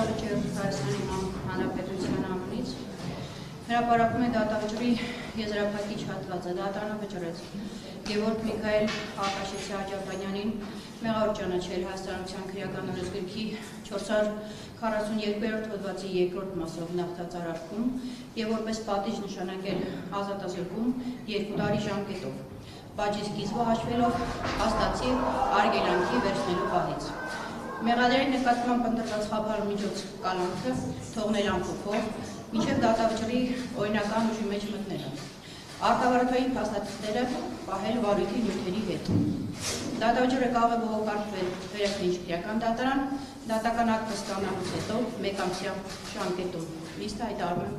դատավճիռ Հայաստանի Հանրապետության անունից հրապարակում է դատավճռի եզրափակիչ հատվածը դատարանը վճռեց Գևորգ Միքայել Ակաշեցի Աջապանյանին մեղավոր ճանաչել Հայաստանության քրեական օրենսգրքի 442-րդ հոդվածի 2-րդ մասով նախտածար արքում եւ որպես պատիժ նշանակել ազատազրկում 2 տարի ժամկետով բաժի սկիզբը հաշվելով հաստատի արգելանքի վերցնելու պահից Մեղադրի նկատմամբ ընտրված խափար միջոց կալանքը թողնել անփոփոխ մինչև դատավճռի օրինական ուժի մեջ մտնելը Արտավարդային փաստաթղթերը պահել վարույթի նյութերի հետ Դատավճռը կարող է բողոքարկվել վերաքննիչ քրեական դատարան դատական ակտը ստանալուց հետո 1 ամսյա ժամկետում լիստը հայտարարում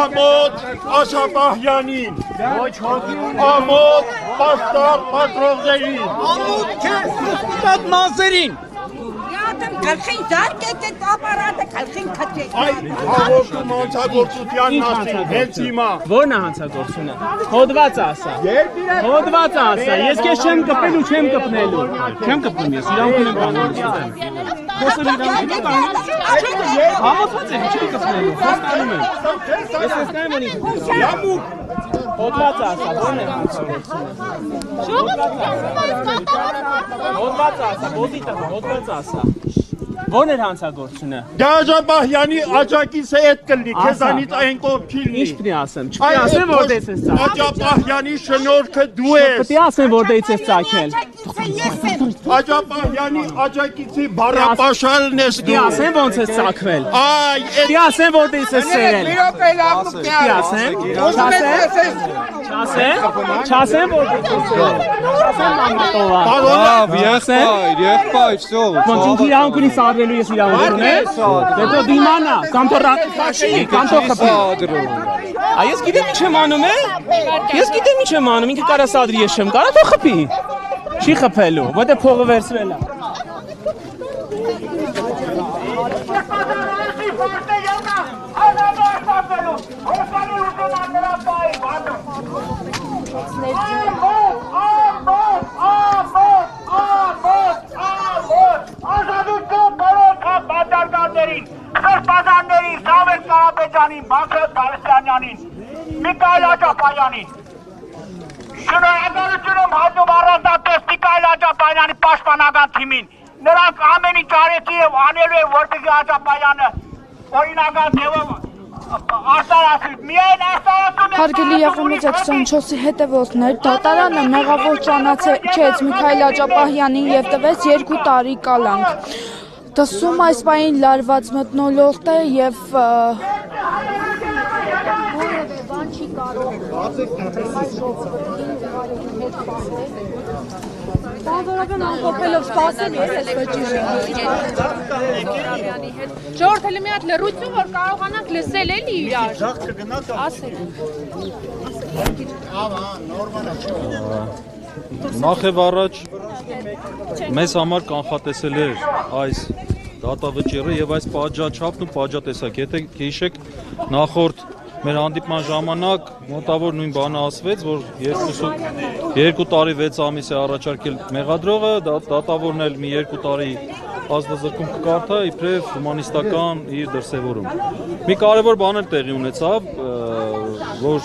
Ամոթ Աշապահյանին, ամոթ պաստար պատրողներին, ամոթ քեզ դեպուտատ Մազերին, Գալխին դարկ է դետ ապարատը գալխին քթեք։ Այ հաղորդում հանցագործության մասին հենց հիմա։ Ո՞րն է հանցագործությունը։ Հոդված ասա։ Հոդված ասա։ Ես քեզ չեմ կպել ու չեմ կպնելու։ Չեմ կպնում ես, իրանք ունեմ կանոնից։ Խոսել իրանք հավատացեք, չեմ կպնելու։ Խոստանում եմ։ Ես հասկանում եմ ինձ։ Լամուկ։ Հոդված ասա, ո՞րն է հանցագործությունը։ Հոդված ասա, ոդի տղա, հոդված ասա։ Ո՞րն էր հանցագործությունը։ Աջապահյանի աջակիցը էդ կլինի, քեզանից այն կողմ չի լինի։ Ինչ պիտի ասեմ, չպիտի ասեմ որ դից ես ծագել։ Աջապահյանի շնորհքը դու ես։ Պիտի ասեմ որ դից ես ծագել։ Աջապահյանի աջակիցի բառապաշարն ես Դի դու։ ասեմ ոնց է ցակվել։ Այ, Դի ասեմ որտեղից է սերել։ Դի ասեմ։ Չասեմ որտեղից է սերել։ Չասեմ մամատովա։ Եղբայր, всё։ Ոնց ինքը իրանք ունի սադրելու ես իրանք ունեմ։ Դե դիմանա, կամ թո ռակաշի, կամ թո խփի։ Այս գիտեմ ինչ եմ անում է։ Ես գիտեմ ինչ եմ անում, ինքը կարա սադրի ես չեմ կարա թո խփի։ Չի խփելու, որտե փողը վերցրել է։ Սրբազաններին, Սավետ Կարապետյանին, Բագրատ Գալստյանյանին, Միքայել Աջապահյանին, շնորհակալություն հայտնում առանձնապես Միքայել Աջապահյանի պաշտպանական թիմին, նրանք ամեն ինչ արեցին եւ անելու են, որպեսզի Աջապահյանը օրինական ձևով արտարացի, միայն արտարացում Հարգելի ԵՂՄ 24-ի հետևորդներ, դատարանը մեղավոր ճանաչեց Միքայել Աջապահյանին եւ տվեց 2 տարի կալանք։ Դասում այս պահին լարված մթնոլորտ է եւ Բանվորական անկոփելով սպասել ես այս վճիրը։ Ժողովուրդ էլի մի հատ լռություն, որ կարողանանք լսել էլի իրար։ Ասեք։ Նախ եւ առաջ մեզ համար կանխատեսել էր այս դատավճիռը եւ այս պատժաչափն ու պատժատեսակ։ Եթե հիշեք, նախորդ մեր հանդիպման ժամանակ մոտավոր նույն բանը ասվեց, որ 2 տարի 6 ամիս է առաջարկել մեղադրողը, դատավորն էլ մի 2 տարի ազնազրկում կկարդա իբրև հումանիստական իր դրսևորում։ Մի կարևոր բան էլ տեղի ունեցավ, որ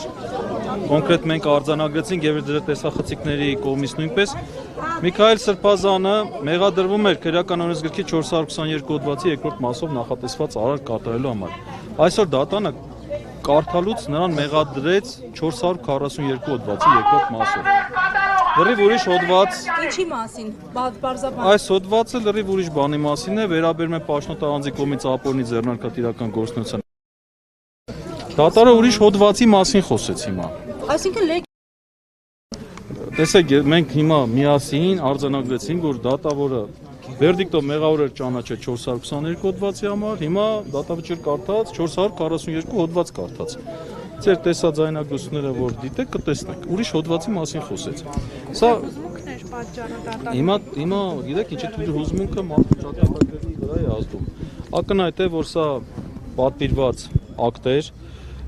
կոնկրետ մենք արձանագրեցինք եւ դրա տեսախցիկների կողմից նույնպես Միքայել Սրբազանը մեղադրվում էր քրեական օրենսգրքի 422 հոդվածի 2-րդ մասով նախատեսված արարք կատարելու համար։ Այսօր դատանը կարդալուց նրան մեղադրեց 442 հոդվածի 2-րդ մասով։ Լրիվ ուրիշ հոդված։ Ինչի մասին։ Բարձրաբան։ Այս հոդվածը լրիվ ուրիշ բանի մասին է, վերաբերում է Պաշտոնյա առանձի կողմից ապօրինի ձեռնարկատիրական գործունեության։ Դատարը ուրիշ հոդվածի մասին խոսեց հիմա։ Այսինքն Տեսեք, մենք հիմա միասին արձանագրեցինք, որ դատավորը վերդիկտով մեղավոր էր ճանաչել 422 հոդվածի համար, հիմա դատավճիռ կարդաց 442 հոդված կարդաց։ Ձեր տեսաձայնագրությունները որ դիտեք, կտեսնեք, ուրիշ հոդվածի մասին խոսեց։ Սա հիմա գիտեք ինչի թույլ հուզմունքը մարդու ճակատագրերի վրա է ազդում։ Ակնհայտ է, որ սա պատվիրված ակտ էր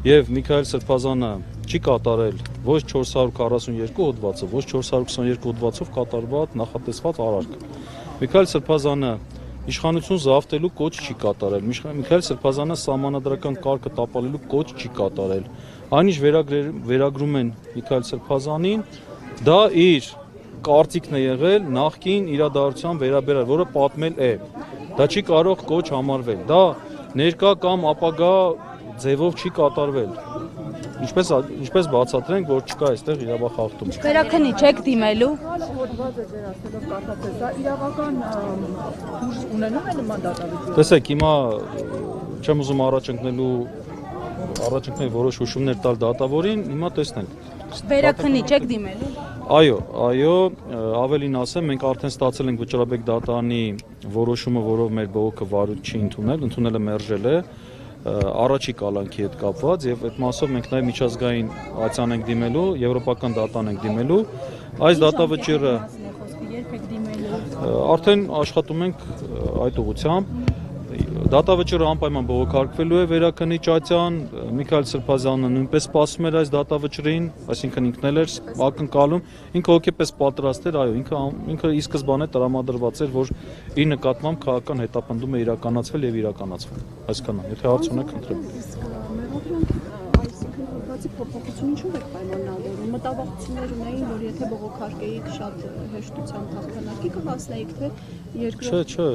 եւ Միքայել Սրբազանը չի կատարել ոչ 442 հոդվածը, ոչ 422 հոդվածով կատարված նախատեսված արարք։ Միքայել Սրբազանը իշխանություն զավթելու կոչ չի կատարել։ Միքայել Սրբազանը սահմանադրական կարգը տապալելու կոչ չի կատարել։ Այնինչ վերագրում են Միքայել Սրբազանին, դա իր կարծիքն է եղել նախկին իրադարձության վերաբերյալ, որը պատմել է։ Դա չի կարող կոչ համարվել։ Դա ներկա կամ ապագա ձևով չի կատարվել։ Ինչպես բացատրենք, որ չկա այստեղ իրավախախտում։ Վերաքնի չեք դիմելու։ Տեսեք, հիմա չեմ ուզում առաջընկնել որոշ հուշումներ տալ դատավորին, հիմա տեսնենք։ Վերաքնի չեք դիմելու։ Այո, ավելին ասեմ, մենք արդեն ստացել ենք Վճռաբեկ դատարանի որոշումը, որով մեր բողոքը վարույթ չի ընդունել, ընդունելը մերժել է առաջի կալանքի հետ կապված եւ այդ մասով մենք նաեւ միջազգային ացան ենք դիմելու, եվրոպական դատան ենք դիմելու։ Այս դատավճիռը արդեն աշխատում ենք այդ ուղղությամբ։ Դատավճիռը անպայման բողոքարկվելու է Վերաքնի Ճատյան, Միքայել Սրբազյանը նույնպես սպասում էր այս դատավճռին, այսինքն ինքն էլ էր ակնկալում, ինքը հոգեպես պատրաստ էր, այո, ինքը ի սկզբանե տրամադրված էր, որ իր նկատմամբ քաղաքական հետապնդում է իրականացվել եւ իրականացվել։ Այսքանն, եթե հարց ունեք, խնդրեմ։ Փոփոխություն ինչու եք պայմանավորում։ Մտավախություններ ունեին, որ եթե բողոքարկեիք շատ հեշտությամբ հաղթանակի կհասնեիք, թե երկրորդ։ Չէ,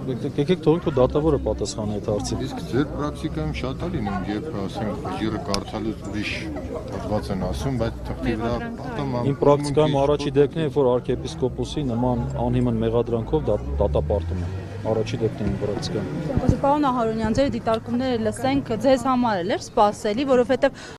եկեք թողնենք որ դատավորը պատասխանի այդ հարցին։ Իսկ ձեր պրակտիկայում շատ է լինում, երբ ասենք բաժիրը կարդալուց ուրիշ հոդված են ասում, բայց թղթի վրա պատում Իմ պրակտիկայում առաջի դեպքն է, որ arczepiskopos-ի նման անհիմն մեղադրանքով դատապարտում է։ Առաջի դեպքն է պրակտիկայում։ Պարոն Ահարոնյան, ձեր դիտարկումները լսենք, ձեզ համար էլ էր սպասելի, որովհետև